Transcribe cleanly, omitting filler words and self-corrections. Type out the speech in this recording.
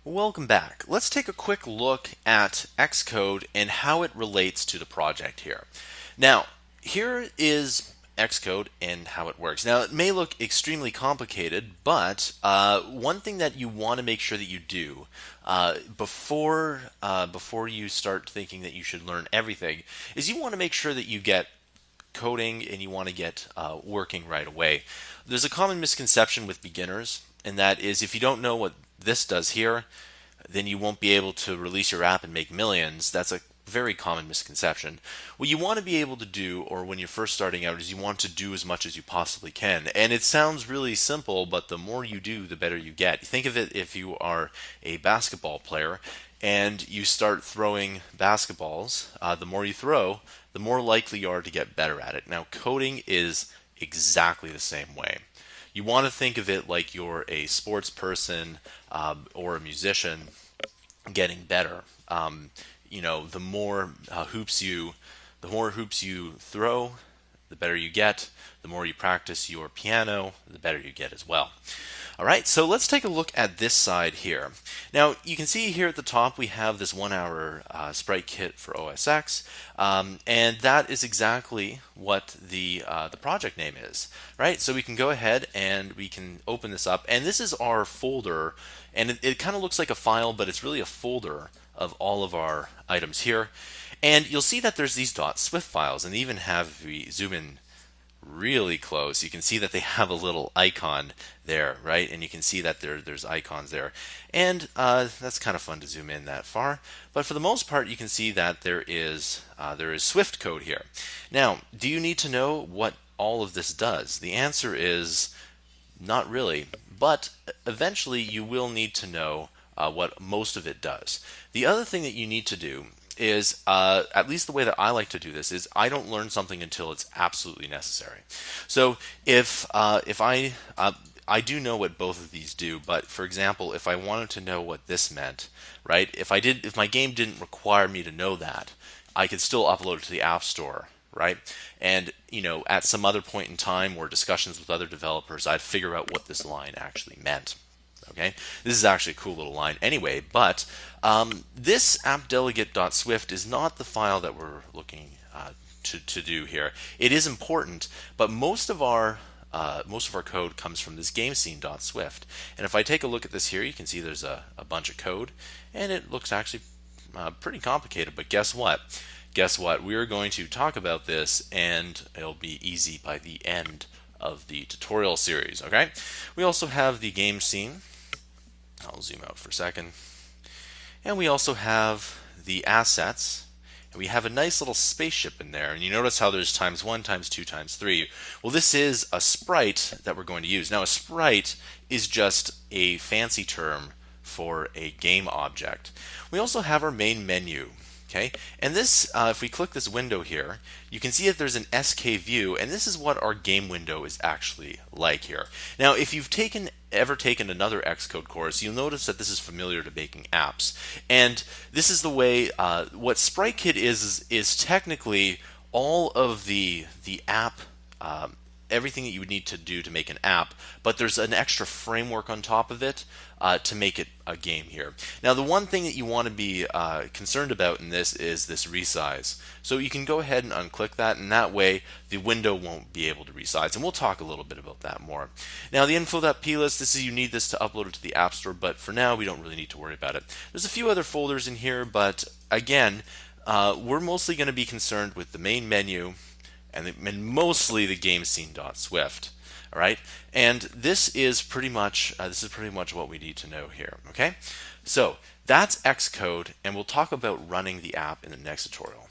Welcome back. Let's take a quick look at Xcode and how it relates to the project here. Now, here is Xcode and how it works. Now, it may look extremely complicated, but one thing that you want to make sure that you do before you start thinking that you should learn everything is you want to make sure that you get coding and you want to get working right away. There's a common misconception with beginners, and that is if you don't know what this does here, then you won't be able to release your app and make millions. That's a very common misconception. What you want to be able to do, or when you're first starting out, is you want to do as much as you possibly can. And it sounds really simple, but the more you do, the better you get. Think of it if you are a basketball player and you start throwing basketballs. The more you throw, the more likely you are to get better at it. Now, coding is exactly the same way. You want to think of it like you're a sports person or a musician getting better. The more the more hoops you throw, the better you get. The more you practice your piano, the better you get as well. All right, so let's take a look at this side here. Now, you can see here at the top we have this 1-hour SpriteKit for OSX, and that is exactly what the project name is, right? So we can go ahead and we can open this up, and this is our folder, and it kind of looks like a file, but it's really a folder of all of our items here. And you'll see that there's these .swift files, and they even have, if we zoom in really close, you can see that they have a little icon there, right? And you can see that there's icons there, and that's kind of fun to zoom in that far. But for the most part, you can see that there is Swift code here. Now, do you need to know what all of this does? The answer is not really, but eventually you will need to know what most of it does. The other thing that you need to do is, at least the way that I like to do this, is I don't learn something until it's absolutely necessary. So if I do know what both of these do, but for example, if I wanted to know what this meant, right? If my game didn't require me to know that, I could still upload it to the App Store, right? And at some other point in time or discussions with other developers, I'd figure out what this line actually meant. Okay, this is actually a cool little line anyway, but this appdelegate.swift is not the file that we're looking to do here. It is important, but most of our code comes from this game scene.swift. And if I take a look at this here, you can see there's a bunch of code, and it looks actually pretty complicated. But guess what? Guess what? We are going to talk about this, and it'll be easy by the end of the tutorial series. Okay, we also have the game scene. I'll zoom out for a second. And we also have the assets. And we have a nice little spaceship in there. And you notice how there's ×1, ×2, ×3. Well, this is a sprite that we're going to use. Now, a sprite is just a fancy term for a game object. We also have our main menu. Okay, and this, if we click this window here, you can see that there's an SK view, and this is what our game window is actually like here. Now, if you've ever taken another Xcode course, you'll notice that this is familiar to making apps. And this is the way, what SpriteKit is technically all of the app, everything that you would need to do to make an app, but there's an extra framework on top of it to make it a game here. Now, the one thing that you want to be concerned about in this is this resize. So you can go ahead and unclick that, and that way the window won't be able to resize. And we'll talk a little bit about that more. Now, the info.plist, you need this to upload it to the App Store, but for now we don't really need to worry about it. There's a few other folders in here, but again, we're mostly going to be concerned with the main menu and mostly the game scene.swift. All right, and this is pretty much what we need to know here. Okay, so that's Xcode, and we'll talk about running the app in the next tutorial.